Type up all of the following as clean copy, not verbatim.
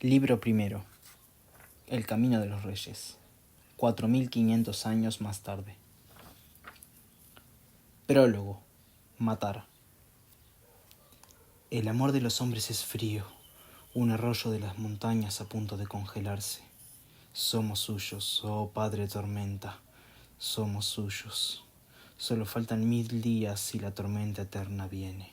Libro primero. El camino de los reyes. 4500 años más tarde. Prólogo. Matar. El amor de los hombres es frío, un arroyo de las montañas a punto de congelarse. Somos suyos, oh Padre Tormenta, somos suyos. Solo faltan 1000 días y la tormenta eterna viene.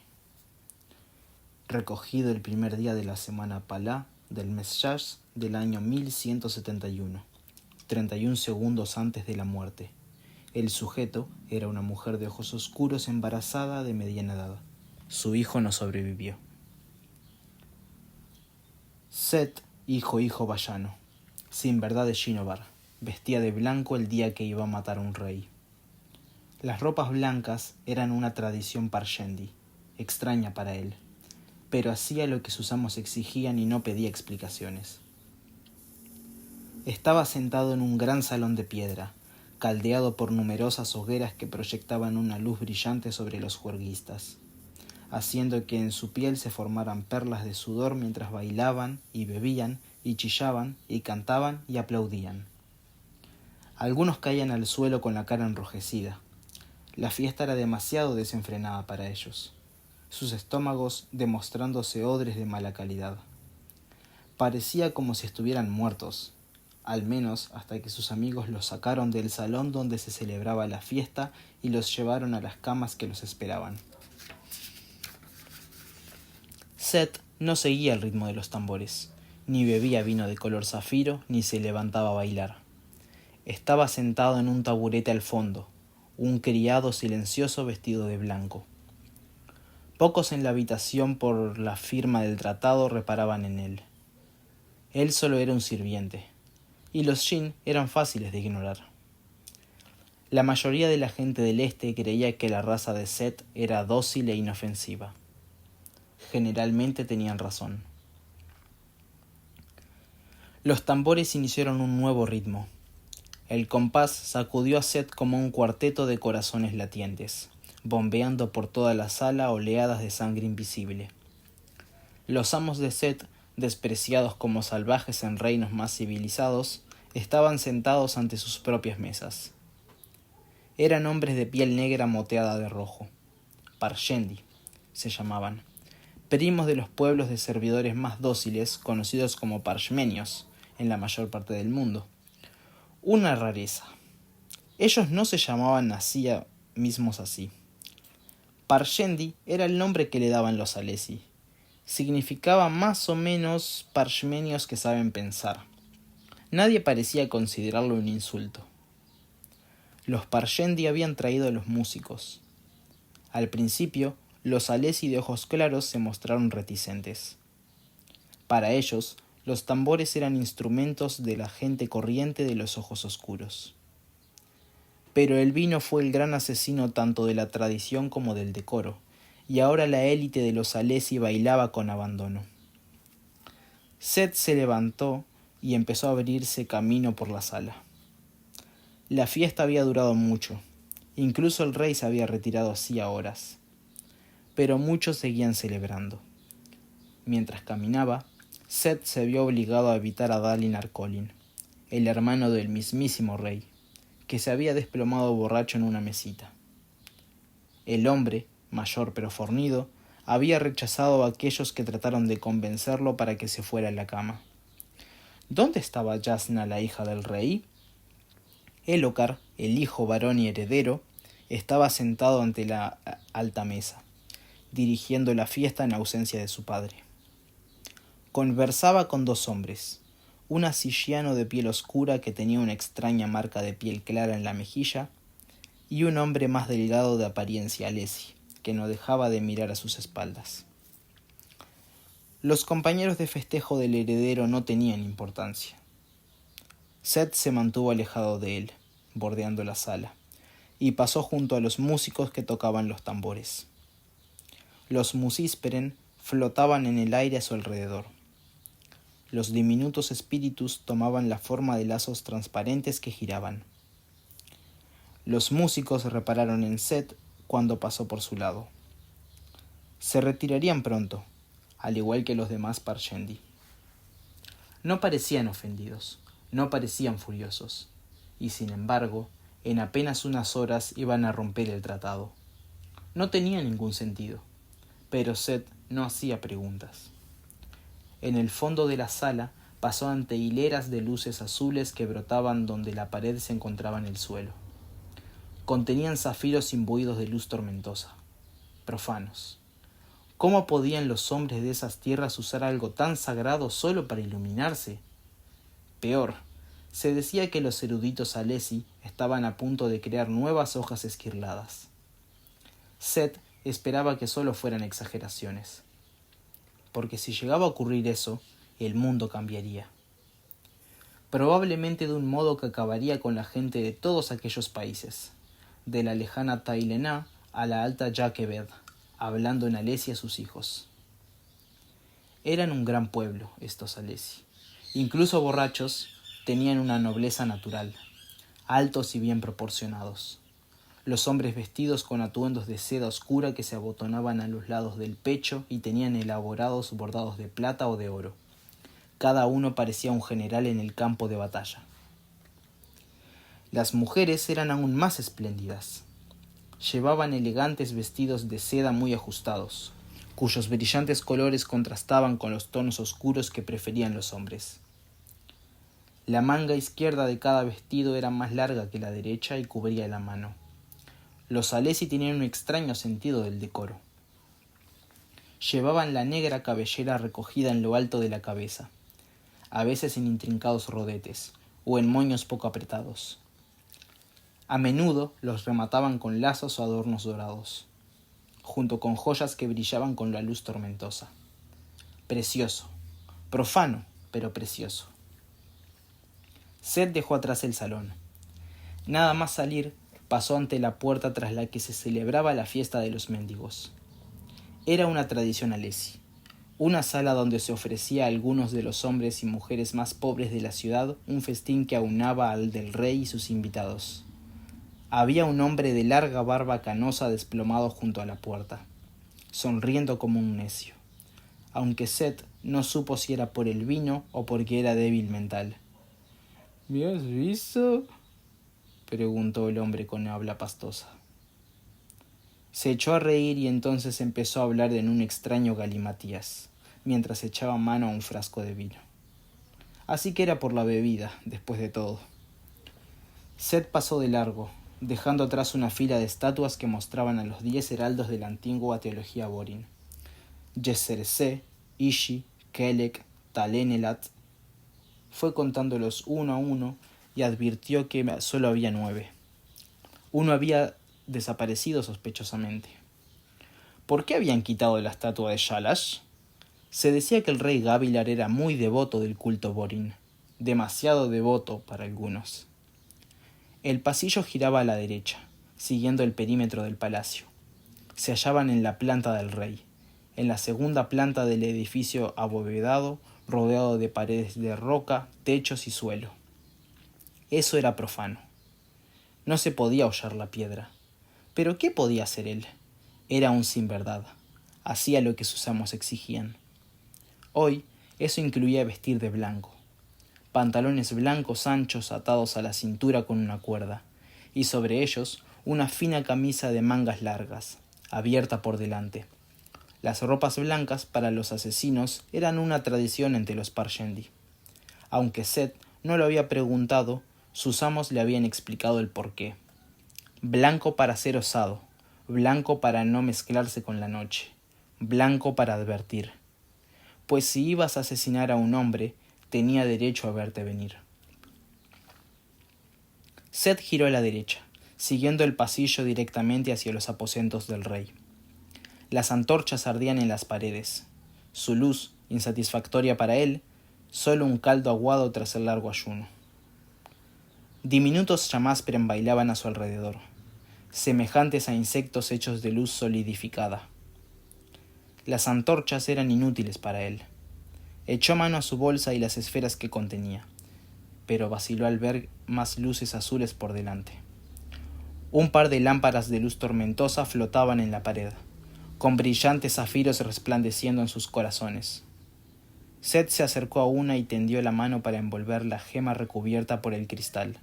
Recogido el primer día de la semana Palá del mes Yash del año 1171, 31 segundos antes de la muerte. El sujeto era una mujer de ojos oscuros embarazada de mediana edad. Su hijo no sobrevivió. Set, hijo vallano, sin verdad de Shinobar, vestía de blanco el día que iba a matar a un rey. Las ropas blancas eran una tradición parshendi, extraña para él, pero hacía lo que sus amos exigían y no pedía explicaciones. Estaba sentado en un gran salón de piedra, caldeado por numerosas hogueras que proyectaban una luz brillante sobre los juerguistas, haciendo que en su piel se formaran perlas de sudor mientras bailaban y bebían y chillaban y cantaban y aplaudían. Algunos caían al suelo con la cara enrojecida. La fiesta era demasiado desenfrenada para ellos, sus estómagos demostrándose odres de mala calidad. Parecía como si estuvieran muertos, al menos hasta que sus amigos los sacaron del salón donde se celebraba la fiesta y los llevaron a las camas que los esperaban. Set no seguía el ritmo de los tambores, ni bebía vino de color zafiro, ni se levantaba a bailar. Estaba sentado en un taburete al fondo, un criado silencioso vestido de blanco. Pocos en la habitación por la firma del tratado reparaban en él. Él solo era un sirviente, y los Jin eran fáciles de ignorar. La mayoría de la gente del este creía que la raza de Set era dócil e inofensiva. Generalmente tenían razón. Los tambores iniciaron un nuevo ritmo. El compás sacudió a Set como un cuarteto de corazones latientes, bombeando por toda la sala oleadas de sangre invisible. Los amos de Set, despreciados como salvajes en reinos más civilizados, estaban sentados ante sus propias mesas. Eran hombres de piel negra moteada de rojo. Parshendi se llamaban, primos de los pueblos de servidores más dóciles, conocidos como parshmenios, en la mayor parte del mundo. Una rareza. Ellos no se llamaban a sí mismos así. Parshendi era el nombre que le daban los Alesi. Significaba más o menos parshmenios que saben pensar. Nadie parecía considerarlo un insulto. Los Parshendi habían traído a los músicos. Al principio, los Alesi de ojos claros se mostraron reticentes. Para ellos, los tambores eran instrumentos de la gente corriente de los ojos oscuros. Pero el vino fue el gran asesino tanto de la tradición como del decoro, y ahora la élite de los Alesi bailaba con abandono. Set se levantó y empezó a abrirse camino por la sala. La fiesta había durado mucho, incluso el rey se había retirado hacía horas, pero muchos seguían celebrando. Mientras caminaba, Set se vio obligado a evitar a Dalinar Kholin, el hermano del mismísimo rey, que se había desplomado borracho en una mesita. El hombre, mayor pero fornido, había rechazado a aquellos que trataron de convencerlo para que se fuera a la cama. ¿Dónde estaba Jasna, la hija del rey? Elhokar, el hijo varón y heredero, estaba sentado ante la alta mesa, dirigiendo la fiesta en ausencia de su padre. Conversaba con dos hombres, un asillano de piel oscura que tenía una extraña marca de piel clara en la mejilla, y un hombre más delgado de apariencia alesi, que no dejaba de mirar a sus espaldas. Los compañeros de festejo del heredero no tenían importancia. Set se mantuvo alejado de él, bordeando la sala, y pasó junto a los músicos que tocaban los tambores. Los musísperen flotaban en el aire a su alrededor. Los diminutos espíritus tomaban la forma de lazos transparentes que giraban. Los músicos repararon en Set cuando pasó por su lado. Se retirarían pronto, al igual que los demás Parshendi. No parecían ofendidos, no parecían furiosos, y sin embargo, en apenas unas horas iban a romper el tratado. No tenía ningún sentido, pero Seth no hacía preguntas. En el fondo de la sala pasó ante hileras de luces azules que brotaban donde la pared se encontraba en el suelo. Contenían zafiros imbuidos de luz tormentosa, profanos. ¿Cómo podían los hombres de esas tierras usar algo tan sagrado solo para iluminarse? Peor, se decía que los eruditos Alesi estaban a punto de crear nuevas hojas esquirladas. Seth esperaba que solo fueran exageraciones, porque si llegaba a ocurrir eso, el mundo cambiaría. Probablemente de un modo que acabaría con la gente de todos aquellos países, de la lejana Tailená a la alta Yaquebed, hablando en Alesi a sus hijos. Eran un gran pueblo, estos Alesi. Incluso borrachos, tenían una nobleza natural, altos y bien proporcionados. Los hombres vestidos con atuendos de seda oscura que se abotonaban a los lados del pecho y tenían elaborados bordados de plata o de oro. Cada uno parecía un general en el campo de batalla. Las mujeres eran aún más espléndidas. Llevaban elegantes vestidos de seda muy ajustados, cuyos brillantes colores contrastaban con los tonos oscuros que preferían los hombres. La manga izquierda de cada vestido era más larga que la derecha y cubría la mano. Los Alesi tenían un extraño sentido del decoro. Llevaban la negra cabellera recogida en lo alto de la cabeza, a veces en intrincados rodetes o en moños poco apretados. A menudo los remataban con lazos o adornos dorados, junto con joyas que brillaban con la luz tormentosa. Precioso, profano, pero precioso. Seth dejó atrás el salón. Nada más salir, pasó ante la puerta tras la que se celebraba la fiesta de los mendigos. Era una tradición Alesi, una sala donde se ofrecía a algunos de los hombres y mujeres más pobres de la ciudad un festín que aunaba al del rey y sus invitados. Había un hombre de larga barba canosa desplomado junto a la puerta, sonriendo como un necio, aunque Seth no supo si era por el vino o porque era débil mental. ¿Me has visto?, preguntó el hombre con habla pastosa. Se echó a reír y entonces empezó a hablar en un extraño galimatías, mientras echaba mano a un frasco de vino. Así que era por la bebida, después de todo. Seth pasó de largo, dejando atrás una fila de estatuas que mostraban a los 10 heraldos de la antigua teología Borin: Yeserse, Ishi, Kelek, Talenelat. Fue contándolos uno a uno y advirtió que solo había 9. Uno había desaparecido sospechosamente. ¿Por qué habían quitado la estatua de Shalash? Se decía que el rey Gavilar era muy devoto del culto Borin, demasiado devoto para algunos. El pasillo giraba a la derecha, siguiendo el perímetro del palacio. Se hallaban en la planta del rey, en la segunda planta del edificio abovedado, rodeado de paredes de roca, techos y suelo. Eso era profano. No se podía hollar la piedra. ¿Pero qué podía hacer él? Era un sin verdad. Hacía lo que sus amos exigían. Hoy, eso incluía vestir de blanco. Pantalones blancos anchos atados a la cintura con una cuerda, y sobre ellos una fina camisa de mangas largas, abierta por delante. Las ropas blancas para los asesinos eran una tradición entre los Parshendi. Aunque Seth no lo había preguntado, sus amos le habían explicado el porqué. Blanco para ser osado, blanco para no mezclarse con la noche, blanco para advertir. Pues si ibas a asesinar a un hombre, tenía derecho a verte venir. Seth giró a la derecha, siguiendo el pasillo directamente hacia los aposentos del rey. Las antorchas ardían en las paredes. Su luz, insatisfactoria para él, solo un caldo aguado tras el largo ayuno. Diminutos llamásperen bailaban a su alrededor, semejantes a insectos hechos de luz solidificada. Las antorchas eran inútiles para él. Echó mano a su bolsa y las esferas que contenía, pero vaciló al ver más luces azules por delante. Un par de lámparas de luz tormentosa flotaban en la pared, con brillantes zafiros resplandeciendo en sus corazones. Seth se acercó a una y tendió la mano para envolver la gema recubierta por el cristal.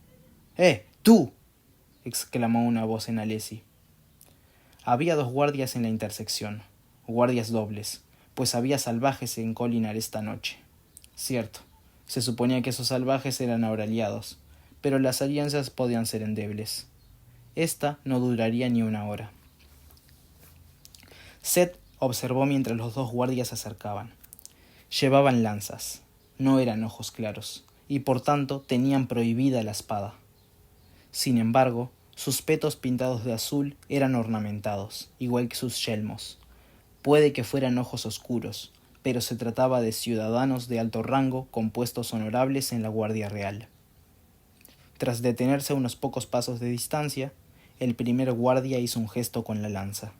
¡Tú! Exclamó una voz en Alessi. Había 2 guardias en la intersección, guardias dobles, pues había salvajes en Kholinar esta noche. Cierto, se suponía que esos salvajes eran ahora aliados, pero las alianzas podían ser endebles. Esta no duraría ni una hora. Seth observó mientras los 2 guardias se acercaban. Llevaban lanzas, no eran ojos claros, y por tanto tenían prohibida la espada. Sin embargo, sus petos pintados de azul eran ornamentados, igual que sus yelmos. Puede que fueran ojos oscuros, pero se trataba de ciudadanos de alto rango con puestos honorables en la Guardia Real. Tras detenerse a unos pocos pasos de distancia, el primer guardia hizo un gesto con la lanza.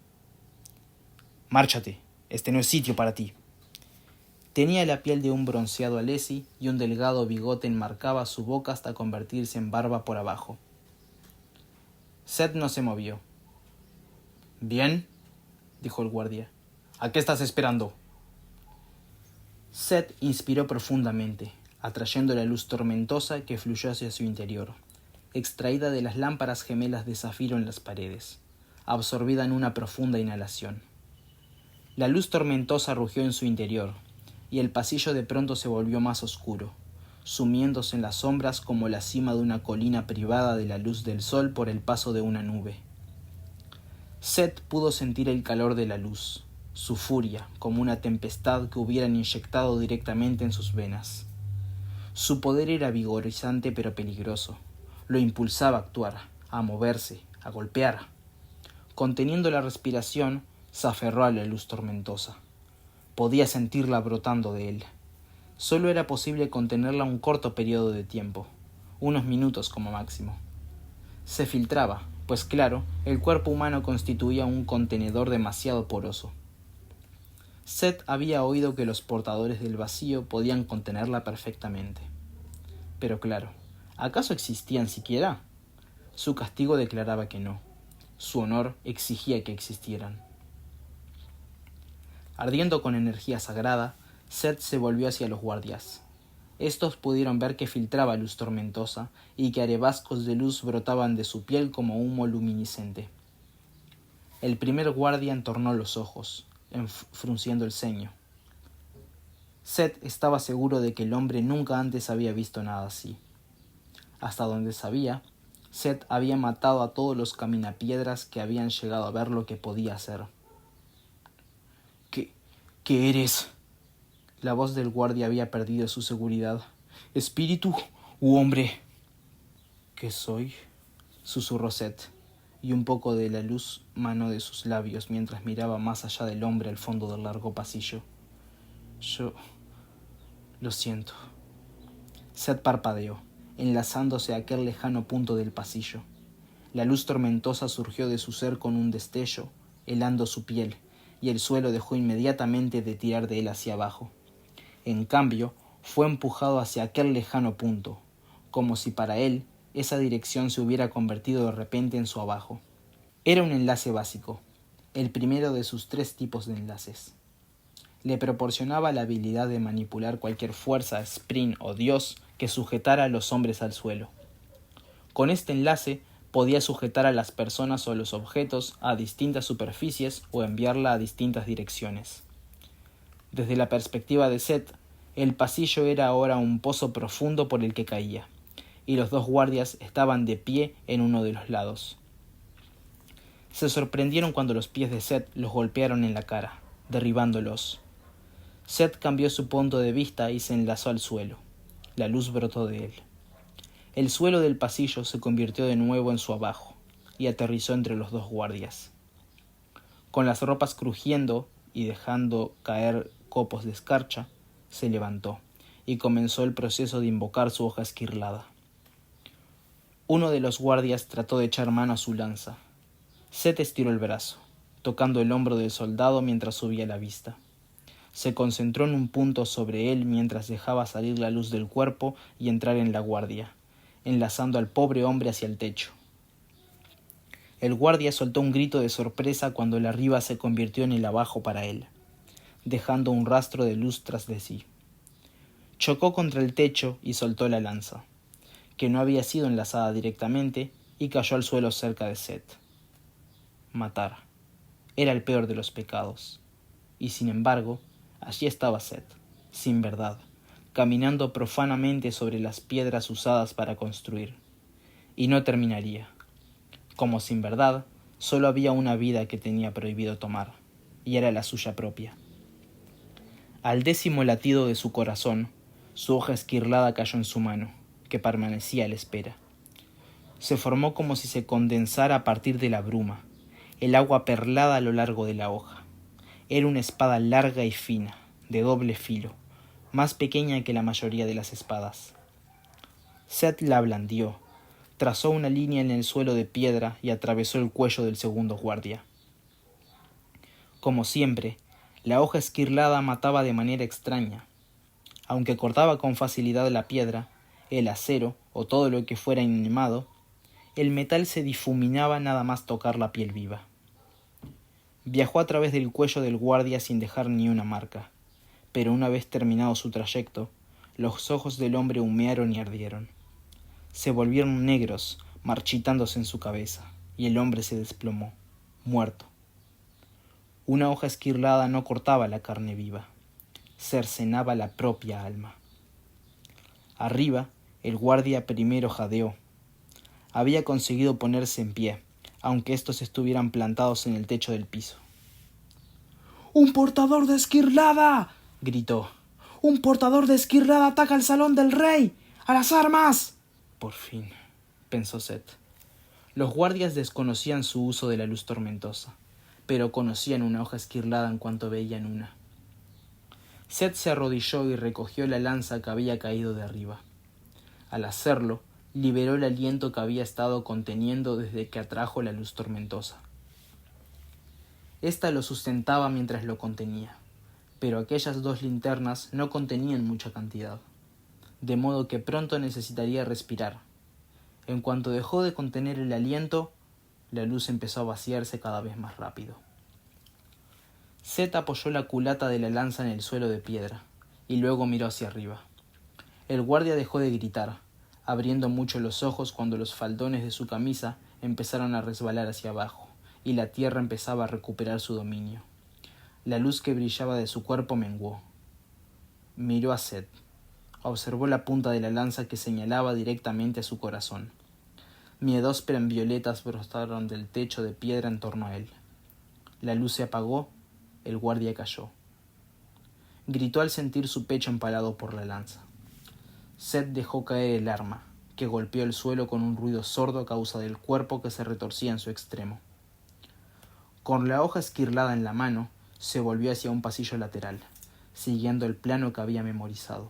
«Márchate, este no es sitio para ti». Tenía la piel de un bronceado Alessi y un delgado bigote enmarcaba su boca hasta convertirse en barba por abajo. Seth no se movió. «Bien», dijo el guardia. «¿A qué estás esperando?» Seth inspiró profundamente, atrayendo la luz tormentosa que fluyó hacia su interior, extraída de las lámparas gemelas de zafiro en las paredes, absorbida en una profunda inhalación. La luz tormentosa rugió en su interior, y el pasillo de pronto se volvió más oscuro, sumiéndose en las sombras como la cima de una colina privada de la luz del sol por el paso de una nube. Seth pudo sentir el calor de la luz, su furia, como una tempestad que hubieran inyectado directamente en sus venas. Su poder era vigorizante pero peligroso. Lo impulsaba a actuar, a moverse, a golpear. Conteniendo la respiración, se aferró a la luz tormentosa. Podía sentirla brotando de él. Solo era posible contenerla un corto periodo de tiempo, unos minutos como máximo. Se filtraba, pues claro, el cuerpo humano constituía un contenedor demasiado poroso. Seth había oído que los portadores del vacío podían contenerla perfectamente. Pero claro, ¿acaso existían siquiera? Su castigo declaraba que no. Su honor exigía que existieran. Ardiendo con energía sagrada, Seth se volvió hacia los guardias. Estos pudieron ver que filtraba luz tormentosa y que arebascos de luz brotaban de su piel como humo luminiscente. El primer guardia entornó los ojos, frunciendo el ceño. Seth estaba seguro de que el hombre nunca antes había visto nada así. Hasta donde sabía, Seth había matado a todos los caminapiedras que habían llegado a ver lo que podía hacer. ¿Qué eres? La voz del guardia había perdido su seguridad. ¿Espíritu u hombre? ¿Qué soy? Susurró Seth, y un poco de la luz manó de sus labios mientras miraba más allá del hombre al fondo del largo pasillo. Yo... lo siento. Seth parpadeó, enlazándose a aquel lejano punto del pasillo. La luz tormentosa surgió de su ser con un destello, helando su piel, y el suelo dejó inmediatamente de tirar de él hacia abajo. En cambio, fue empujado hacia aquel lejano punto, como si para él esa dirección se hubiera convertido de repente en su abajo. Era un enlace básico, el primero de sus 3 tipos de enlaces. Le proporcionaba la habilidad de manipular cualquier fuerza, sprint o dios que sujetara a los hombres al suelo. Con este enlace podía sujetar a las personas o los objetos a distintas superficies o enviarla a distintas direcciones. Desde la perspectiva de Seth, el pasillo era ahora un pozo profundo por el que caía, y los 2 guardias estaban de pie en uno de los lados. Se sorprendieron cuando los pies de Seth los golpearon en la cara, derribándolos. Seth cambió su punto de vista y se enlazó al suelo. La luz brotó de él. El suelo del pasillo se convirtió de nuevo en su abajo, y aterrizó entre los 2 guardias. Con las ropas crujiendo y dejando caer copos de escarcha, se levantó, y comenzó el proceso de invocar su hoja esquirlada. Uno de los guardias trató de echar mano a su lanza. Seth estiró el brazo, tocando el hombro del soldado mientras subía la vista. Se concentró en un punto sobre él mientras dejaba salir la luz del cuerpo y entrar en la guardia, enlazando al pobre hombre hacia el techo. El guardia soltó un grito de sorpresa cuando el arriba se convirtió en el abajo para él, dejando un rastro de luz tras de sí. Chocó contra el techo y soltó la lanza, que no había sido enlazada directamente, y cayó al suelo cerca de Seth. Matar era el peor de los pecados, y sin embargo, allí estaba Seth, sin verdad, caminando profanamente sobre las piedras usadas para construir, y no terminaría. Como sin verdad, solo había una vida que tenía prohibido tomar, y era la suya propia. Al 10º latido de su corazón, su hoja esquirlada cayó en su mano, que permanecía a la espera. Se formó como si se condensara a partir de la bruma, el agua perlada a lo largo de la hoja. Era una espada larga y fina, de doble filo, más pequeña que la mayoría de las espadas. Seth la blandió, trazó una línea en el suelo de piedra y atravesó el cuello del segundo guardia. Como siempre, la hoja esquirlada mataba de manera extraña. Aunque cortaba con facilidad la piedra, el acero o todo lo que fuera inanimado, el metal se difuminaba nada más tocar la piel viva. Viajó a través del cuello del guardia sin dejar ni una marca, pero una vez terminado su trayecto, los ojos del hombre humearon y ardieron. Se volvieron negros, marchitándose en su cabeza, y el hombre se desplomó, muerto. Una hoja esquirlada no cortaba la carne viva, cercenaba la propia alma. Arriba, el guardia primero jadeó. Había conseguido ponerse en pie, aunque estos estuvieran plantados en el techo del piso. ¡Un portador de esquirlada!, gritó. ¡Un portador de esquirlada ataca al salón del rey! ¡A las armas! Por fin, pensó Seth. Los guardias desconocían su uso de la luz tormentosa, pero conocían una hoja esquirlada en cuanto veían una. Seth se arrodilló y recogió la lanza que había caído de arriba. Al hacerlo, liberó el aliento que había estado conteniendo desde que atrajo la luz tormentosa. Ésta lo sustentaba mientras lo contenía, pero aquellas 2 linternas no contenían mucha cantidad, de modo que pronto necesitaría respirar. En cuanto dejó de contener el aliento, la luz empezó a vaciarse cada vez más rápido. Seth apoyó la culata de la lanza en el suelo de piedra, y luego miró hacia arriba. El guardia dejó de gritar, abriendo mucho los ojos cuando los faldones de su camisa empezaron a resbalar hacia abajo, y la tierra empezaba a recuperar su dominio. La luz que brillaba de su cuerpo menguó. Miró a Seth. Observó la punta de la lanza que señalaba directamente a su corazón. Miedósperas violetas brotaron del techo de piedra en torno a él. La luz se apagó, el guardia cayó. Gritó al sentir su pecho empalado por la lanza. Seth dejó caer el arma, que golpeó el suelo con un ruido sordo a causa del cuerpo que se retorcía en su extremo. Con la hoja esquirlada en la mano, se volvió hacia un pasillo lateral, siguiendo el plano que había memorizado.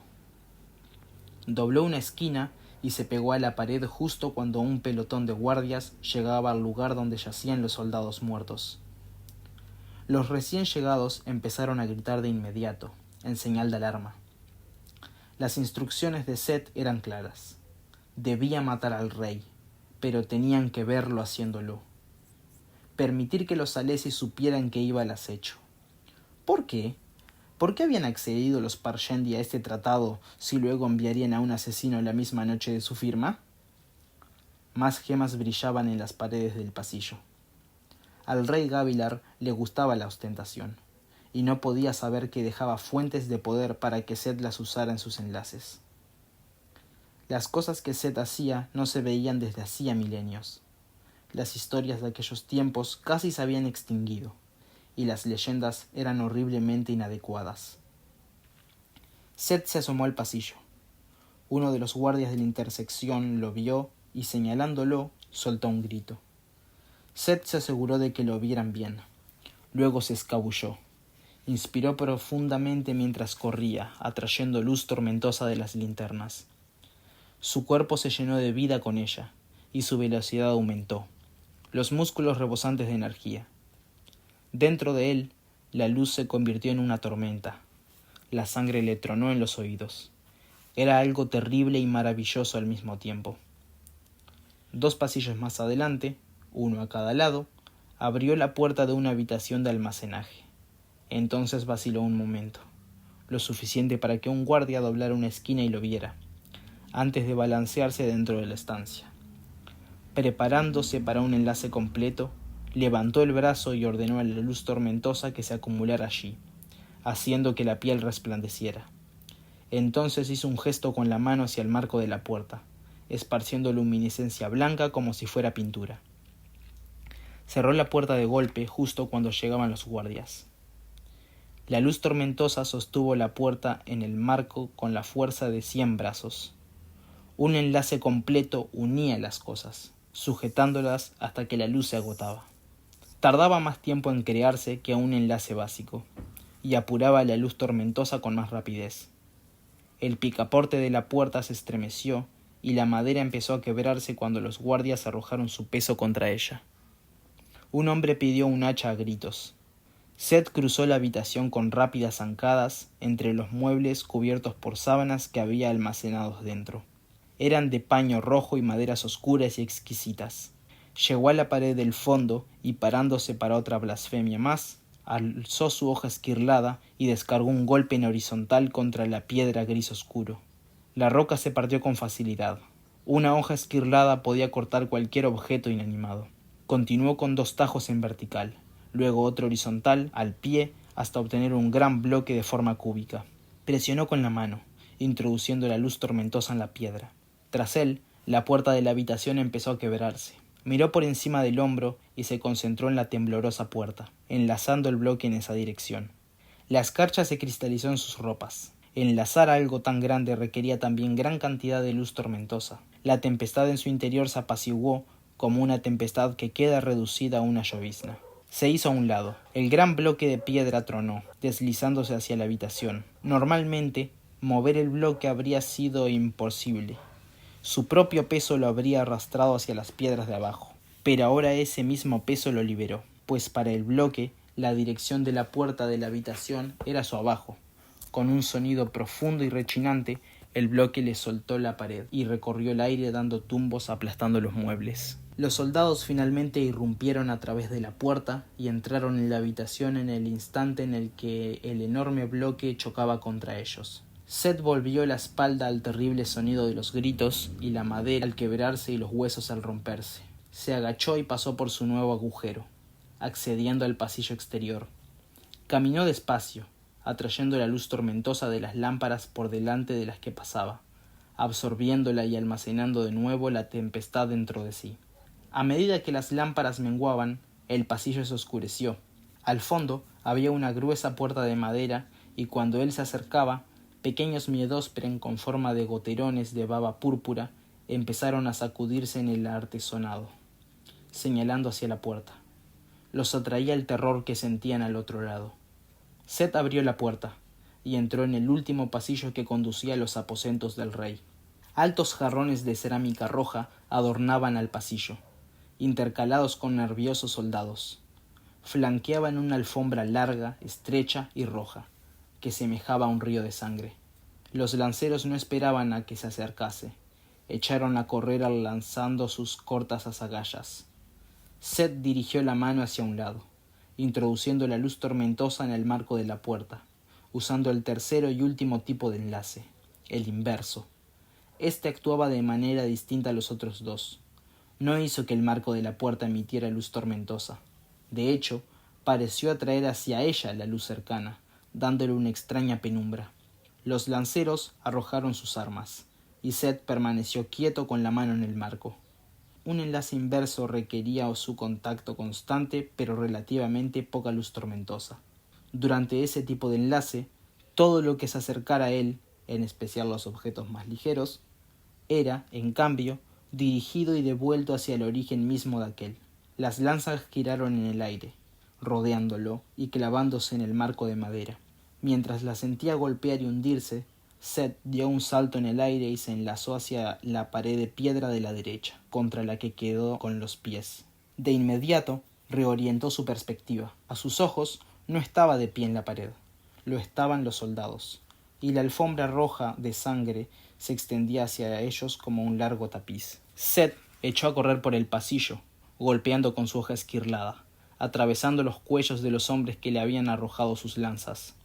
Dobló una esquina y se pegó a la pared justo cuando un pelotón de guardias llegaba al lugar donde yacían los soldados muertos. Los recién llegados empezaron a gritar de inmediato, en señal de alarma. Las instrucciones de Seth eran claras. Debía matar al rey, pero tenían que verlo haciéndolo. Permitir que los Alesi supieran que iba al acecho. ¿Por qué? ¿Por qué habían accedido los Parshendi a este tratado si luego enviarían a un asesino la misma noche de su firma? Más gemas brillaban en las paredes del pasillo. Al rey Gavilar le gustaba la ostentación, y no podía saber que dejaba fuentes de poder para que Seth las usara en sus enlaces. Las cosas que Seth hacía no se veían desde hacía milenios. Las historias de aquellos tiempos casi se habían extinguido, y las leyendas eran horriblemente inadecuadas. Seth se asomó al pasillo. Uno de los guardias de la intersección lo vio y, señalándolo, soltó un grito. Seth se aseguró de que lo vieran bien. Luego se escabulló. Inspiró profundamente mientras corría, atrayendo luz tormentosa de las linternas. Su cuerpo se llenó de vida con ella, y su velocidad aumentó, los músculos rebosantes de energía. Dentro de él, la luz se convirtió en una tormenta. La sangre le tronó en los oídos. Era algo terrible y maravilloso al mismo tiempo. 2 pasillos más adelante, uno a cada lado, abrió la puerta de una habitación de almacenaje. Entonces vaciló un momento. lo suficiente para que un guardia doblara una esquina y lo viera, antes de balancearse dentro de la estancia. Preparándose para un enlace completo, levantó el brazo y ordenó a la luz tormentosa que se acumulara allí, haciendo que la piel resplandeciera. Entonces hizo un gesto con la mano hacia el marco de la puerta, esparciendo luminiscencia blanca como si fuera pintura. Cerró la puerta de golpe justo cuando llegaban los guardias. La luz tormentosa sostuvo la puerta en el marco con la fuerza de 100 brazos. Un enlace completo unía las cosas, sujetándolas hasta que la luz se agotaba. Tardaba más tiempo en crearse que un enlace básico, y apuraba la luz tormentosa con más rapidez. El picaporte de la puerta se estremeció y la madera empezó a quebrarse cuando los guardias arrojaron su peso contra ella. Un hombre pidió un hacha a gritos. Seth cruzó la habitación con rápidas zancadas entre los muebles cubiertos por sábanas que había almacenados dentro. Eran de paño rojo y maderas oscuras y exquisitas. Llegó a la pared del fondo y, parándose para otra blasfemia más, alzó su hoja esquirlada y descargó un golpe en horizontal contra la piedra gris oscuro. La roca se partió con facilidad. Una hoja esquirlada podía cortar cualquier objeto inanimado. Continuó con 2 tajos en vertical, luego otro horizontal, al pie, hasta obtener un gran bloque de forma cúbica. Presionó con la mano, introduciendo la luz tormentosa en la piedra. Tras él, la puerta de la habitación empezó a quebrarse. Miró por encima del hombro y se concentró en la temblorosa puerta, enlazando el bloque en esa dirección. La escarcha se cristalizó en sus ropas. Enlazar algo tan grande requería también gran cantidad de luz tormentosa. La tempestad en su interior se apaciguó como una tempestad que queda reducida a una llovizna. Se hizo a un lado. El gran bloque de piedra tronó, deslizándose hacia la habitación. Normalmente, mover el bloque habría sido imposible. Su propio peso lo habría arrastrado hacia las piedras de abajo. Pero ahora ese mismo peso lo liberó, pues para el bloque, la dirección de la puerta de la habitación era su abajo. Con un sonido profundo y rechinante, el bloque le soltó la pared y recorrió el aire dando tumbos aplastando los muebles. Los soldados finalmente irrumpieron a través de la puerta y entraron en la habitación en el instante en el que el enorme bloque chocaba contra ellos. Seth volvió la espalda al terrible sonido de los gritos y la madera al quebrarse y los huesos al romperse. Se agachó y pasó por su nuevo agujero, accediendo al pasillo exterior. Caminó despacio, atrayendo la luz tormentosa de las lámparas por delante de las que pasaba, absorbiéndola y almacenando de nuevo la tempestad dentro de sí. A medida que las lámparas menguaban, el pasillo se oscureció. Al fondo había una gruesa puerta de madera y cuando él se acercaba, pequeños miedósperen con forma de goterones de baba púrpura empezaron a sacudirse en el artesonado, señalando hacia la puerta. Los atraía el terror que sentían al otro lado. Seth abrió la puerta y entró en el último pasillo que conducía a los aposentos del rey. Altos jarrones de cerámica roja adornaban al pasillo, intercalados con nerviosos soldados. Flanqueaban una alfombra larga, estrecha y roja, que semejaba a un río de sangre. Los lanceros no esperaban a que se acercase. Echaron a correr lanzando sus cortas azagallas. Seth dirigió la mano hacia un lado, introduciendo la luz tormentosa en el marco de la puerta, usando el tercero y último tipo de enlace, el inverso. Este actuaba de manera distinta a los otros 2. No hizo que el marco de la puerta emitiera luz tormentosa. De hecho, pareció atraer hacia ella la luz cercana, dándole una extraña penumbra. Los lanceros arrojaron sus armas, y Seth permaneció quieto con la mano en el marco. Un enlace inverso requería su contacto constante, pero relativamente poca luz tormentosa. Durante ese tipo de enlace, todo lo que se acercara a él, en especial los objetos más ligeros, era, en cambio, dirigido y devuelto hacia el origen mismo de aquel. Las lanzas giraron en el aire, rodeándolo y clavándose en el marco de madera. Mientras la sentía golpear y hundirse, Seth dio un salto en el aire y se enlazó hacia la pared de piedra de la derecha, contra la que quedó con los pies. De inmediato, reorientó su perspectiva. A sus ojos no estaba de pie en la pared, lo estaban los soldados, y la alfombra roja de sangre se extendía hacia ellos como un largo tapiz. Seth echó a correr por el pasillo, golpeando con su hoja esquirlada, atravesando los cuellos de los hombres que le habían arrojado sus lanzas.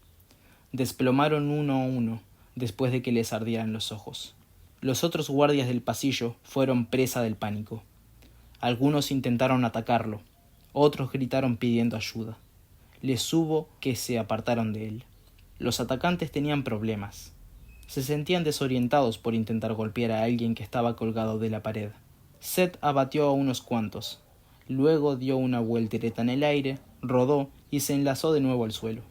Desplomaron uno a uno después de que les ardieran los ojos. Los otros guardias del pasillo fueron presa del pánico. Algunos intentaron atacarlo, otros gritaron pidiendo ayuda. Les hubo que se apartaron de él. Los atacantes tenían problemas. Se sentían desorientados por intentar golpear a alguien que estaba colgado de la pared. Seth abatió a unos cuantos. Luego dio una voltereta en el aire, rodó y se enlazó de nuevo al suelo.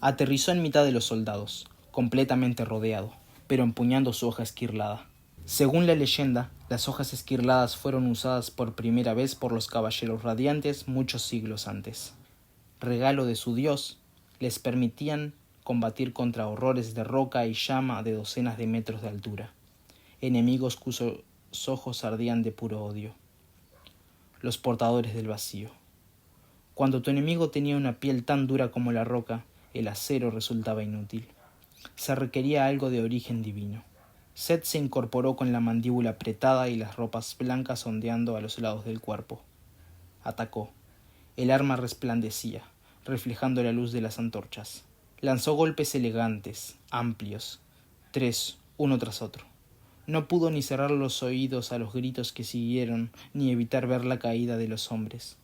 Aterrizó en mitad de los soldados, completamente rodeado, pero empuñando su hoja esquirlada. Según la leyenda, las hojas esquirladas fueron usadas por primera vez por los caballeros radiantes muchos siglos antes. Regalo de su dios, les permitían combatir contra horrores de roca y llama de docenas de metros de altura, enemigos cuyos ojos ardían de puro odio. Los portadores del vacío. Cuando tu enemigo tenía una piel tan dura como la roca, el acero resultaba inútil. Se requería algo de origen divino. Seth se incorporó con la mandíbula apretada y las ropas blancas ondeando a los lados del cuerpo. Atacó. El arma resplandecía, reflejando la luz de las antorchas. Lanzó golpes elegantes, amplios, 3, uno tras otro. No pudo ni cerrar los oídos a los gritos que siguieron, ni evitar ver la caída de los hombres.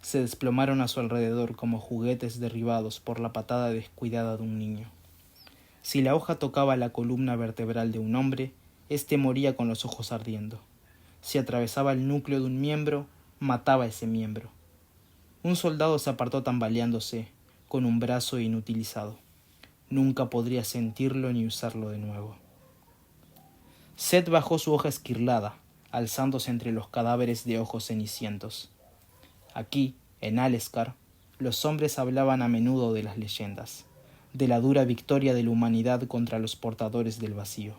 Se desplomaron a su alrededor como juguetes derribados por la patada descuidada de un niño. Si la hoja tocaba la columna vertebral de un hombre, éste moría con los ojos ardiendo. Si atravesaba el núcleo de un miembro, mataba ese miembro. Un soldado se apartó tambaleándose, con un brazo inutilizado. Nunca podría sentirlo ni usarlo de nuevo. Seth bajó su hoja esquirlada, alzándose entre los cadáveres de ojos cenicientos. Aquí, en Aleskar, los hombres hablaban a menudo de las leyendas, de la dura victoria de la humanidad contra los portadores del vacío.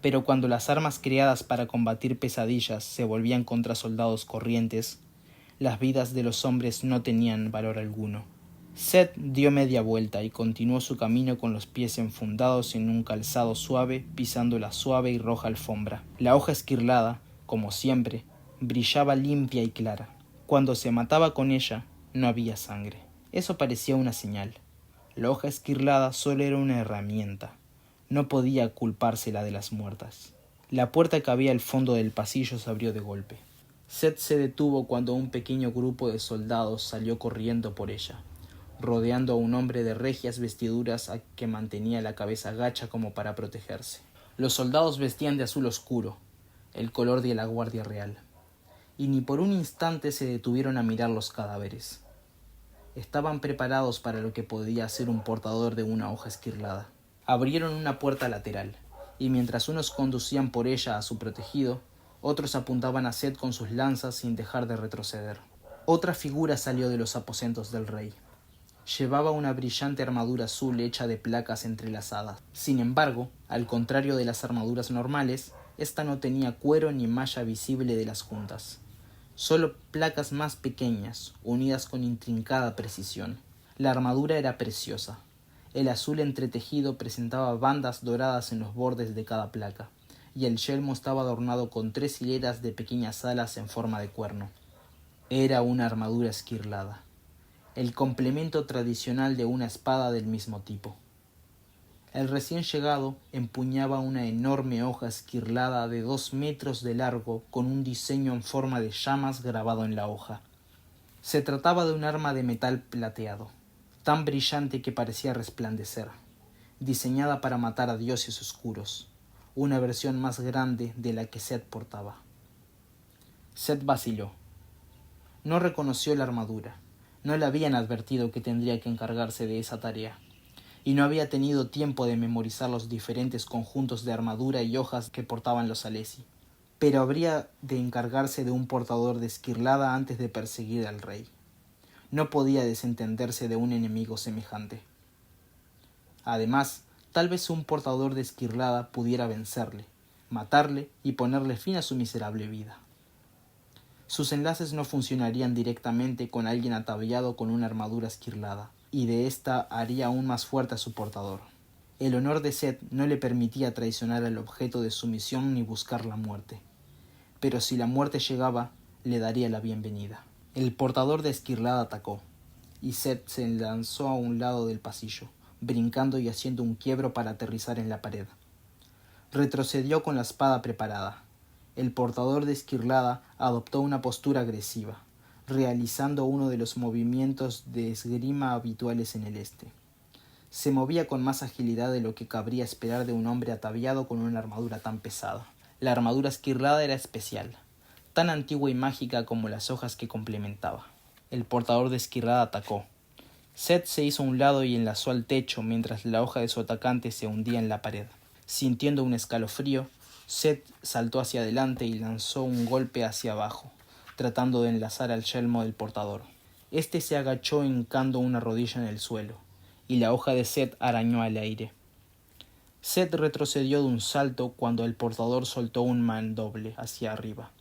Pero cuando las armas creadas para combatir pesadillas se volvían contra soldados corrientes, las vidas de los hombres no tenían valor alguno. Seth dio media vuelta y continuó su camino con los pies enfundados en un calzado suave, pisando la suave y roja alfombra. La hoja esquirlada, como siempre, brillaba limpia y clara. Cuando se mataba con ella, no había sangre. Eso parecía una señal. La hoja esquirlada solo era una herramienta. No podía culpársela de las muertas. La puerta que había al fondo del pasillo se abrió de golpe. Seth se detuvo cuando un pequeño grupo de soldados salió corriendo por ella, rodeando a un hombre de regias vestiduras que mantenía la cabeza gacha como para protegerse. Los soldados vestían de azul oscuro, el color de la Guardia Real, y ni por un instante se detuvieron a mirar los cadáveres. Estaban preparados para lo que podía ser un portador de una hoja esquirlada. Abrieron una puerta lateral, y mientras unos conducían por ella a su protegido, otros apuntaban a Seth con sus lanzas sin dejar de retroceder. Otra figura salió de los aposentos del rey. Llevaba una brillante armadura azul hecha de placas entrelazadas. Sin embargo, al contrario de las armaduras normales, esta no tenía cuero ni malla visible de las juntas. Solo placas más pequeñas, unidas con intrincada precisión. La armadura era preciosa. El azul entretejido presentaba bandas doradas en los bordes de cada placa, y el yelmo estaba adornado con 3 hileras de pequeñas alas en forma de cuerno. Era una armadura esquirlada, el complemento tradicional de una espada del mismo tipo. El recién llegado empuñaba una enorme hoja esquirlada de 2 metros de largo con un diseño en forma de llamas grabado en la hoja. Se trataba de un arma de metal plateado, tan brillante que parecía resplandecer, diseñada para matar a dioses oscuros, una versión más grande de la que Seth portaba. Seth vaciló. No reconoció la armadura. No le habían advertido que tendría que encargarse de esa tarea, y no había tenido tiempo de memorizar los diferentes conjuntos de armadura y hojas que portaban los Alesi. Pero habría de encargarse de un portador de esquirlada antes de perseguir al rey. No podía desentenderse de un enemigo semejante. Además, tal vez un portador de esquirlada pudiera vencerle, matarle y ponerle fin a su miserable vida. Sus enlaces no funcionarían directamente con alguien ataviado con una armadura esquirlada, y de ésta haría aún más fuerte a su portador. El honor de Seth no le permitía traicionar al objeto de su misión ni buscar la muerte. Pero si la muerte llegaba, le daría la bienvenida. El portador de esquirlada atacó, y Seth se lanzó a un lado del pasillo, brincando y haciendo un quiebro para aterrizar en la pared. Retrocedió con la espada preparada. El portador de Esquirlada adoptó una postura agresiva, realizando uno de los movimientos de esgrima habituales en el este. Se movía con más agilidad de lo que cabría esperar de un hombre ataviado con una armadura tan pesada. La armadura Esquirlada era especial, tan antigua y mágica como las hojas que complementaba. El portador de Esquirlada atacó. Seth se hizo a un lado y enlazó al techo mientras la hoja de su atacante se hundía en la pared. Sintiendo un escalofrío, Seth saltó hacia adelante y lanzó un golpe hacia abajo, tratando de enlazar al yelmo del portador. Este se agachó hincando una rodilla en el suelo, y la hoja de Seth arañó al aire. Seth retrocedió de un salto cuando el portador soltó un mandoble hacia arriba,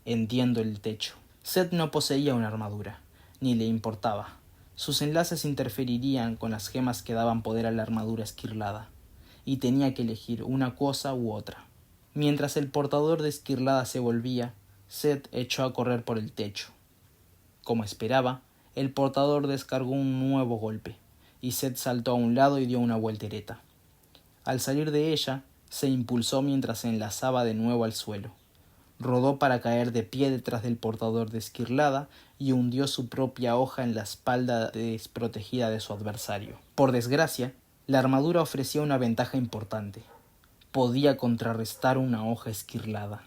hendiendo el techo. Seth no poseía una armadura, ni le importaba. Sus enlaces interferirían con las gemas que daban poder a la armadura Esquirlada, y tenía que elegir una cosa u otra. Mientras el portador de Esquirlada se volvía, Seth echó a correr por el techo. Como esperaba, el portador descargó un nuevo golpe, y Seth saltó a un lado y dio una voltereta. Al salir de ella, se impulsó mientras se enlazaba de nuevo al suelo. Rodó para caer de pie detrás del portador de Esquirlada y hundió su propia hoja en la espalda desprotegida de su adversario. Por desgracia, la armadura ofrecía una ventaja importante. Podía contrarrestar una hoja esquirlada.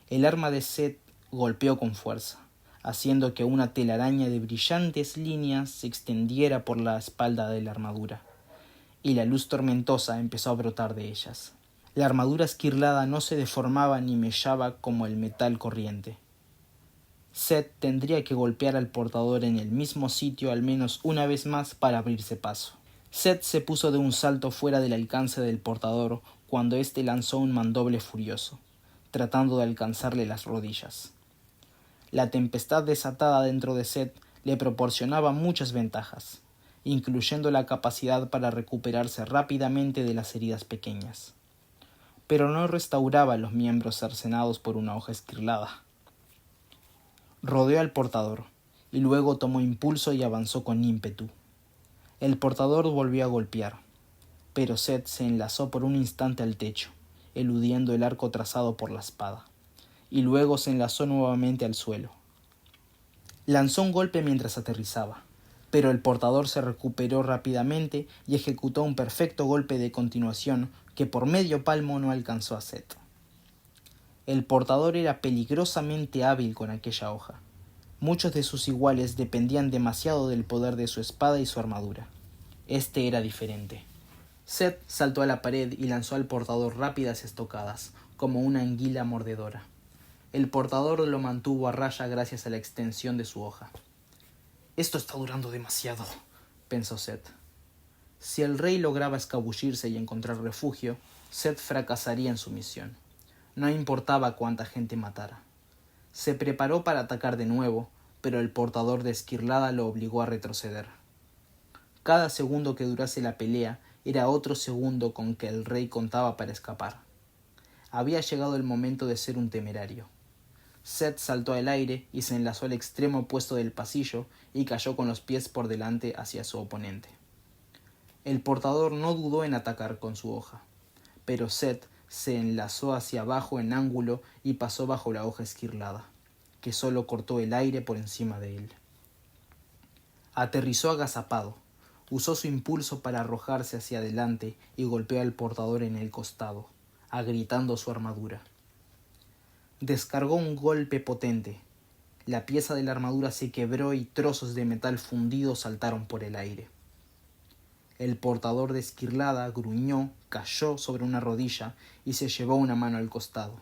El arma de Seth golpeó con fuerza, haciendo que una telaraña de brillantes líneas se extendiera por la espalda de la armadura, y la luz tormentosa empezó a brotar de ellas. La armadura esquirlada no se deformaba ni mellaba como el metal corriente. Seth tendría que golpear al portador en el mismo sitio al menos una vez más para abrirse paso. Seth se puso de un salto fuera del alcance del portador cuando éste lanzó un mandoble furioso, tratando de alcanzarle las rodillas. La tempestad desatada dentro de Seth le proporcionaba muchas ventajas, incluyendo la capacidad para recuperarse rápidamente de las heridas pequeñas. Pero no restauraba los miembros cercenados por una hoja esquirlada. Rodeó al portador, y luego tomó impulso y avanzó con ímpetu. El portador volvió a golpear, pero Seth se enlazó por un instante al techo, eludiendo el arco trazado por la espada, y luego se enlazó nuevamente al suelo. Lanzó un golpe mientras aterrizaba, pero el portador se recuperó rápidamente y ejecutó un perfecto golpe de continuación que por medio palmo no alcanzó a Seth. El portador era peligrosamente hábil con aquella hoja. Muchos de sus iguales dependían demasiado del poder de su espada y su armadura. Este era diferente. Seth saltó a la pared y lanzó al portador rápidas estocadas, como una anguila mordedora. El portador lo mantuvo a raya gracias a la extensión de su hoja. «Esto está durando demasiado», pensó Seth. Si el rey lograba escabullirse y encontrar refugio, Seth fracasaría en su misión. No importaba cuánta gente matara. Se preparó para atacar de nuevo, pero el portador de Esquirlada lo obligó a retroceder. Cada segundo que durase la pelea era otro segundo con que el rey contaba para escapar. Había llegado el momento de ser un temerario. Seth saltó al aire y se enlazó al extremo opuesto del pasillo y cayó con los pies por delante hacia su oponente. El portador no dudó en atacar con su hoja, pero Seth se enlazó hacia abajo en ángulo y pasó bajo la hoja esquirlada, que solo cortó el aire por encima de él. Aterrizó agazapado, usó su impulso para arrojarse hacia adelante y golpeó al portador en el costado, agrietando su armadura. Descargó un golpe potente. La pieza de la armadura se quebró y trozos de metal fundido saltaron por el aire. El portador de Esquirlada gruñó, cayó sobre una rodilla y se llevó una mano al costado.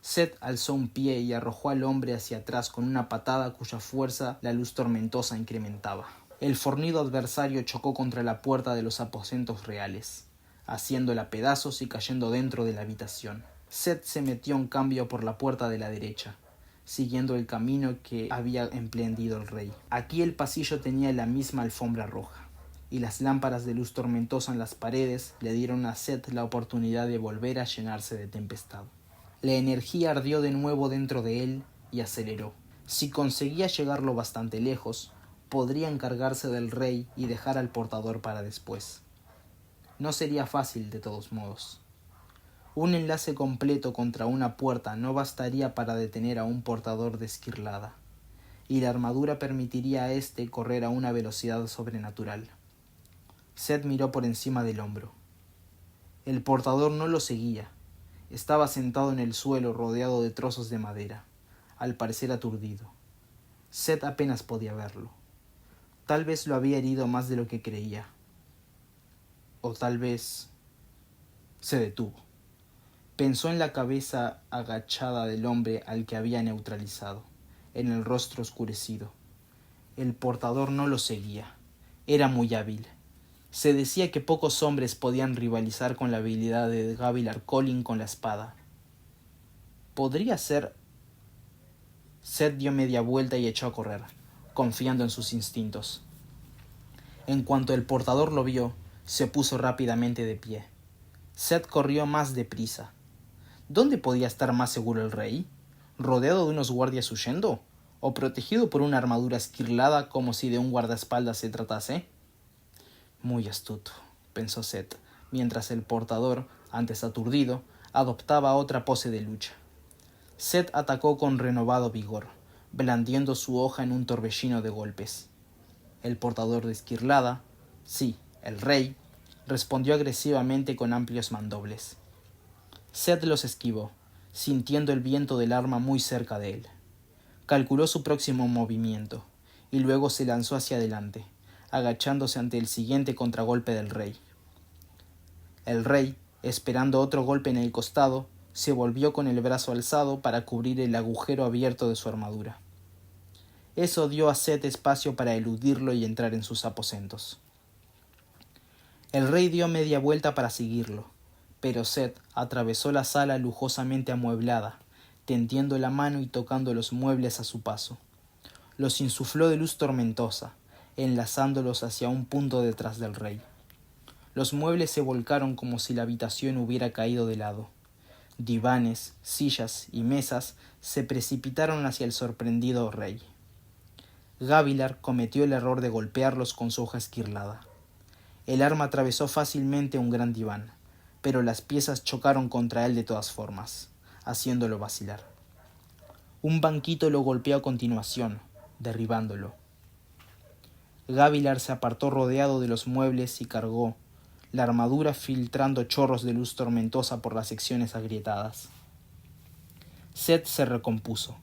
Seth alzó un pie y arrojó al hombre hacia atrás con una patada cuya fuerza la luz tormentosa incrementaba. El fornido adversario chocó contra la puerta de los aposentos reales, haciéndola pedazos y cayendo dentro de la habitación. Seth se metió en cambio por la puerta de la derecha, siguiendo el camino que había emprendido el rey. Aquí el pasillo tenía la misma alfombra roja, y las lámparas de luz tormentosa en las paredes le dieron a Seth la oportunidad de volver a llenarse de tempestad. La energía ardió de nuevo dentro de él y aceleró. Si conseguía llegar lo bastante lejos, podría encargarse del rey y dejar al portador para después. No sería fácil de todos modos. Un enlace completo contra una puerta no bastaría para detener a un portador de esquirlada, y la armadura permitiría a éste correr a una velocidad sobrenatural. Seth miró por encima del hombro. El portador no lo seguía. Estaba sentado en el suelo rodeado de trozos de madera, al parecer aturdido. Seth apenas podía verlo. Tal vez lo había herido más de lo que creía. O tal vez... Se detuvo. Pensó en la cabeza agachada del hombre al que había neutralizado, en el rostro oscurecido. El portador no lo seguía. Era muy hábil. Se decía que pocos hombres podían rivalizar con la habilidad de Gavilar Collin con la espada. ¿Podría ser? Seth dio media vuelta y echó a correr, confiando en sus instintos. En cuanto el portador lo vio, se puso rápidamente de pie. Seth corrió más deprisa. ¿Dónde podía estar más seguro el rey? ¿Rodeado de unos guardias huyendo? ¿O protegido por una armadura esquirlada como si de un guardaespaldas se tratase? Muy astuto, pensó Seth, mientras el portador, antes aturdido, adoptaba otra pose de lucha. Seth atacó con renovado vigor, blandiendo su hoja en un torbellino de golpes. El portador de esquirlada, sí, el rey, respondió agresivamente con amplios mandobles. Seth los esquivó, sintiendo el viento del arma muy cerca de él. Calculó su próximo movimiento, y luego se lanzó hacia adelante, agachándose ante el siguiente contragolpe del rey. El rey, esperando otro golpe en el costado, se volvió con el brazo alzado para cubrir el agujero abierto de su armadura. Eso dio a Seth espacio para eludirlo y entrar en sus aposentos. El rey dio media vuelta para seguirlo, pero Seth atravesó la sala lujosamente amueblada, tendiendo la mano y tocando los muebles a su paso. Los insufló de luz tormentosa, enlazándolos hacia un punto detrás del rey. Los muebles se volcaron como si la habitación hubiera caído de lado. Divanes, sillas y mesas se precipitaron hacia el sorprendido rey. Gavilar cometió el error de golpearlos con su hoja esquirlada. El arma atravesó fácilmente un gran diván, pero las piezas chocaron contra él de todas formas, haciéndolo vacilar. Un banquito lo golpeó a continuación, derribándolo. Gavilar se apartó rodeado de los muebles y cargó, la armadura filtrando chorros de luz tormentosa por las secciones agrietadas. Seth se recompuso,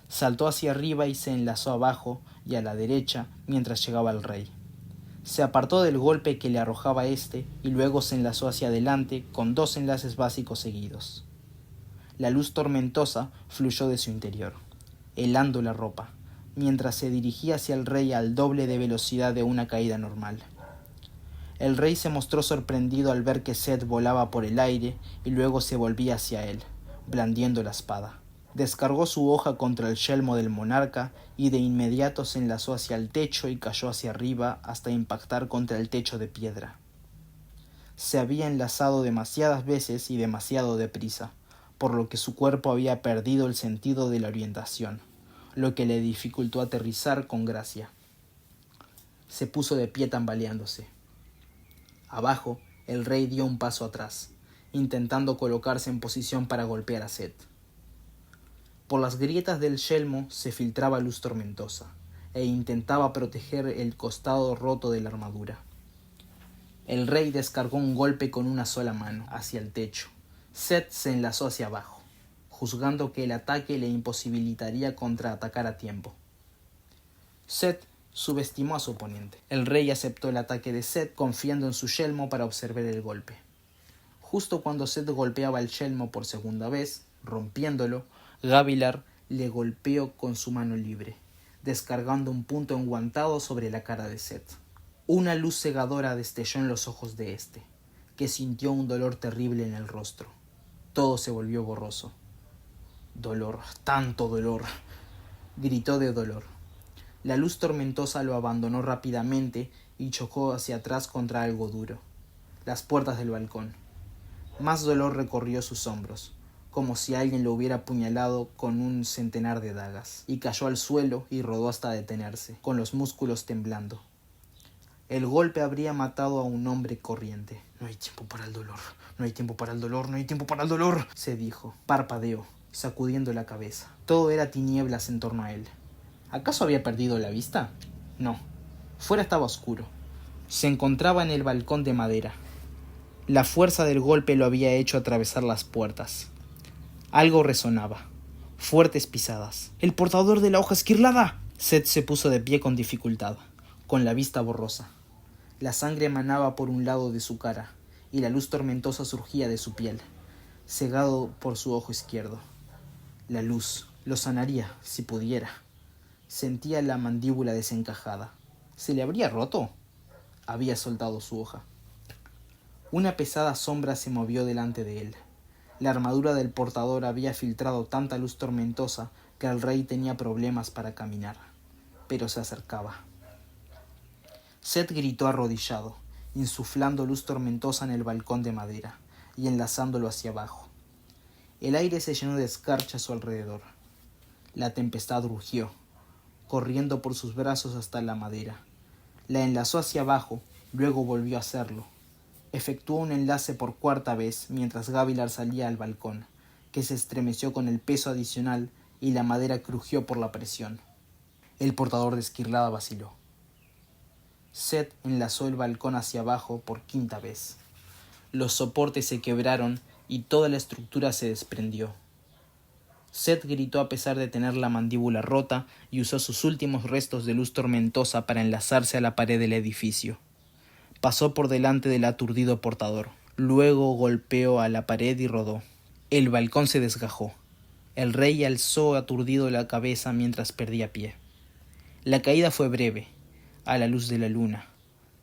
saltó hacia arriba y se enlazó abajo y a la derecha mientras llegaba el rey. Se apartó del golpe que le arrojaba éste y luego se enlazó hacia adelante con 2 enlaces básicos seguidos. La luz tormentosa fluyó de su interior, helando la ropa, mientras se dirigía hacia el rey al doble de velocidad de una caída normal. El rey se mostró sorprendido al ver que Seth volaba por el aire y luego se volvía hacia él, blandiendo la espada. Descargó su hoja contra el yelmo del monarca y de inmediato se enlazó hacia el techo y cayó hacia arriba hasta impactar contra el techo de piedra. Se había enlazado demasiadas veces y demasiado deprisa, por lo que su cuerpo había perdido el sentido de la orientación, lo que le dificultó aterrizar con gracia. Se puso de pie tambaleándose. Abajo, el rey dio un paso atrás, intentando colocarse en posición para golpear a Seth. Por las grietas del yelmo se filtraba luz tormentosa, e intentaba proteger el costado roto de la armadura. El rey descargó un golpe con una sola mano, hacia el techo. Seth se enlazó hacia abajo, juzgando que el ataque le imposibilitaría contraatacar a tiempo. Seth subestimó a su oponente. El rey aceptó el ataque de Seth confiando en su yelmo para observar el golpe. Justo cuando Seth golpeaba el yelmo por segunda vez, rompiéndolo, Gavilar le golpeó con su mano libre, descargando un punto enguantado sobre la cara de Seth. Una luz cegadora destelló en los ojos de éste, que sintió un dolor terrible en el rostro. Todo se volvió borroso. «Dolor, tanto dolor», gritó de dolor. La luz tormentosa lo abandonó rápidamente y chocó hacia atrás contra algo duro, las puertas del balcón. Más dolor recorrió sus hombros, como si alguien lo hubiera apuñalado con un centenar de dagas, y cayó al suelo y rodó hasta detenerse, con los músculos temblando. El golpe habría matado a un hombre corriente. «No hay tiempo para el dolor, no hay tiempo para el dolor, no hay tiempo para el dolor», se dijo. Parpadeó, sacudiendo la cabeza. Todo era tinieblas en torno a él. ¿Acaso había perdido la vista? No. Fuera estaba oscuro. Se encontraba en el balcón de madera. La fuerza del golpe lo había hecho atravesar las puertas. Algo resonaba. Fuertes pisadas. «¡El portador de la hoja esquirlada!». Seth se puso de pie con dificultad, con la vista borrosa. La sangre emanaba por un lado de su cara, y la luz tormentosa surgía de su piel, cegado por su ojo izquierdo. La luz lo sanaría, si pudiera. Sentía la mandíbula desencajada. ¿Se le habría roto? Había soltado su hoja. Una pesada sombra se movió delante de él. La armadura del portador había filtrado tanta luz tormentosa que el rey tenía problemas para caminar, pero se acercaba. Seth gritó arrodillado, insuflando luz tormentosa en el balcón de madera y enlazándolo hacia abajo. El aire se llenó de escarcha a su alrededor. La tempestad rugió, corriendo por sus brazos hasta la madera. La enlazó hacia abajo, luego volvió a hacerlo. Efectuó un enlace por cuarta vez mientras Gavilar salía al balcón, que se estremeció con el peso adicional y la madera crujió por la presión. El portador de esquirlada vaciló. Seth enlazó el balcón hacia abajo por quinta vez. Los soportes se quebraron y toda la estructura se desprendió. Seth gritó a pesar de tener la mandíbula rota y usó sus últimos restos de luz tormentosa para enlazarse a la pared del edificio. Pasó por delante del aturdido portador. Luego golpeó a la pared y rodó. El balcón se desgajó. El rey alzó aturdido la cabeza mientras perdía pie. La caída fue breve, a la luz de la luna.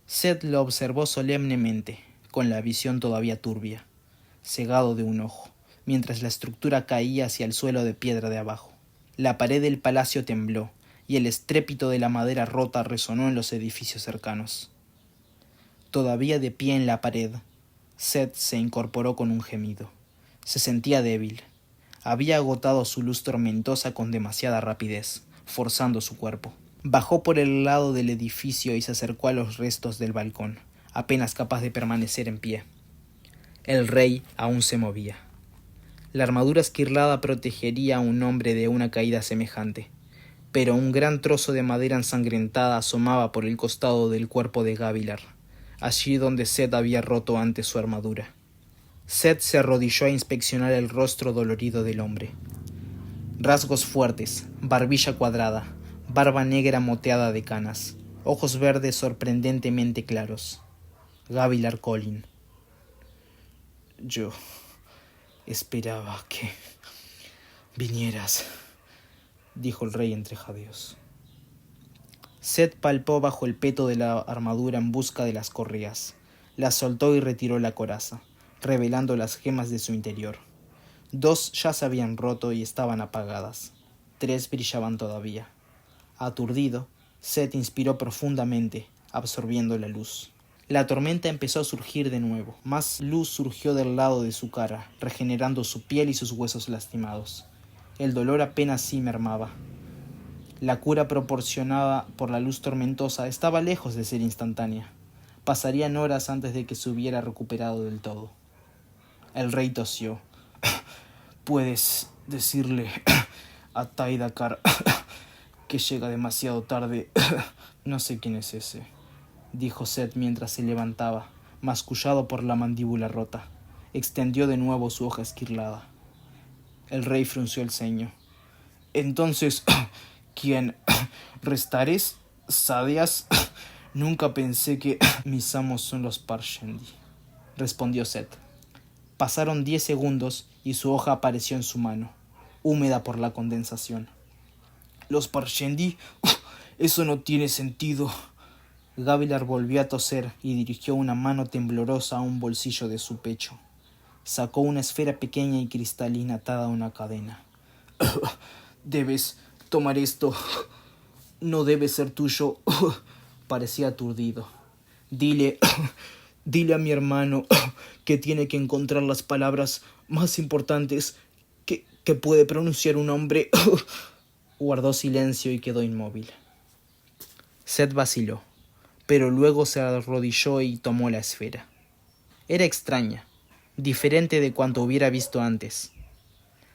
Seth lo observó solemnemente, con la visión todavía turbia, cegado de un ojo, mientras la estructura caía hacia el suelo de piedra de abajo. La pared del palacio tembló, y el estrépito de la madera rota resonó en los edificios cercanos. Todavía de pie en la pared, Seth se incorporó con un gemido. Se sentía débil. Había agotado su luz tormentosa con demasiada rapidez, forzando su cuerpo. Bajó por el lado del edificio y se acercó a los restos del balcón, apenas capaz de permanecer en pie. El rey aún se movía. La armadura esquirlada protegería a un hombre de una caída semejante, pero un gran trozo de madera ensangrentada asomaba por el costado del cuerpo de Gavilar, allí donde Seth había roto antes su armadura. Seth se arrodilló a inspeccionar el rostro dolorido del hombre. Rasgos fuertes, barbilla cuadrada, barba negra moteada de canas, ojos verdes sorprendentemente claros. Gavilar Kholin. «Yo esperaba que vinieras», dijo el rey entre jadeos. Seth palpó bajo el peto de la armadura en busca de las correas. Las soltó y retiró la coraza, revelando las gemas de su interior. 2 ya se habían roto y estaban apagadas. 3 brillaban todavía. Aturdido, Seth inspiró profundamente, absorbiendo la luz. La tormenta empezó a surgir de nuevo. Más luz surgió del lado de su cara, regenerando su piel y sus huesos lastimados. El dolor apenas sí mermaba. La cura proporcionada por la luz tormentosa estaba lejos de ser instantánea. Pasarían horas antes de que se hubiera recuperado del todo. El rey tosió. «Puedes decirle a Taidakar que llega demasiado tarde». «No sé quién es ese», dijo Seth mientras se levantaba, mascullado por la mandíbula rota. Extendió de nuevo su hoja esquirlada. El rey frunció el ceño. «Entonces, ¿quién? ¿Restares? ¿Sadias? Nunca pensé que mis amos son los Parshendi», respondió Seth. Pasaron 10 segundos y su hoja apareció en su mano, húmeda por la condensación. «¿Los Parshendi? Eso no tiene sentido». Gavilar volvió a toser y dirigió una mano temblorosa a un bolsillo de su pecho. Sacó una esfera pequeña y cristalina atada a una cadena. «Debes tomar esto. No debe ser tuyo». Parecía aturdido. Dile a mi hermano que tiene que encontrar las palabras más importantes que puede pronunciar un hombre. Guardó silencio y quedó inmóvil. Seth vaciló, pero luego se arrodilló y tomó la esfera. Era extraña, diferente de cuanto hubiera visto antes.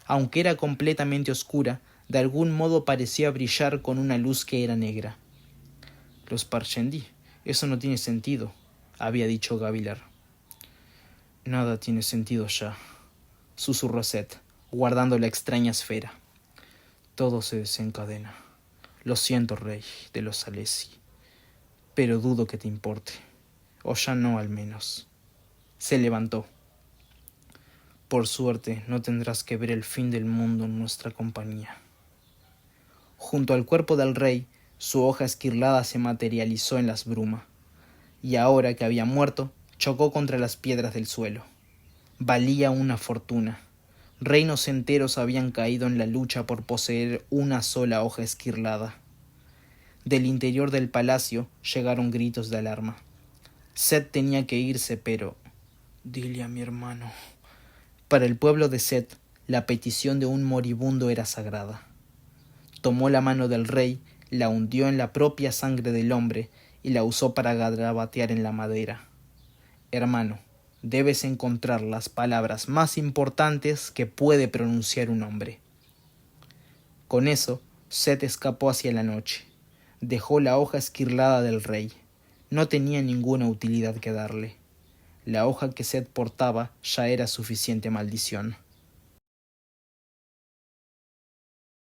Aunque era completamente oscura, de algún modo parecía brillar con una luz que era negra. Los Parshendi, eso no tiene sentido, había dicho Gavilar. Nada tiene sentido ya, susurró Seth, guardando la extraña esfera. Todo se desencadena. Lo siento, rey de los Alesi, pero dudo que te importe, o ya no al menos. Se levantó. Por suerte no tendrás que ver el fin del mundo en nuestra compañía. Junto al cuerpo del rey, su hoja esquirlada se materializó en las brumas, y ahora que había muerto, chocó contra las piedras del suelo. Valía una fortuna. Reinos enteros habían caído en la lucha por poseer una sola hoja esquirlada. Del interior del palacio llegaron gritos de alarma. Seth tenía que irse, pero... Dile a mi hermano. Para el pueblo de Seth, la petición de un moribundo era sagrada. Tomó la mano del rey, la hundió en la propia sangre del hombre y la usó para garabatear en la madera. Hermano, debes encontrar las palabras más importantes que puede pronunciar un hombre. Con eso, Seth escapó hacia la noche. Dejó la hoja esquirlada del rey. No tenía ninguna utilidad que darle. La hoja que Seth portaba ya era suficiente maldición.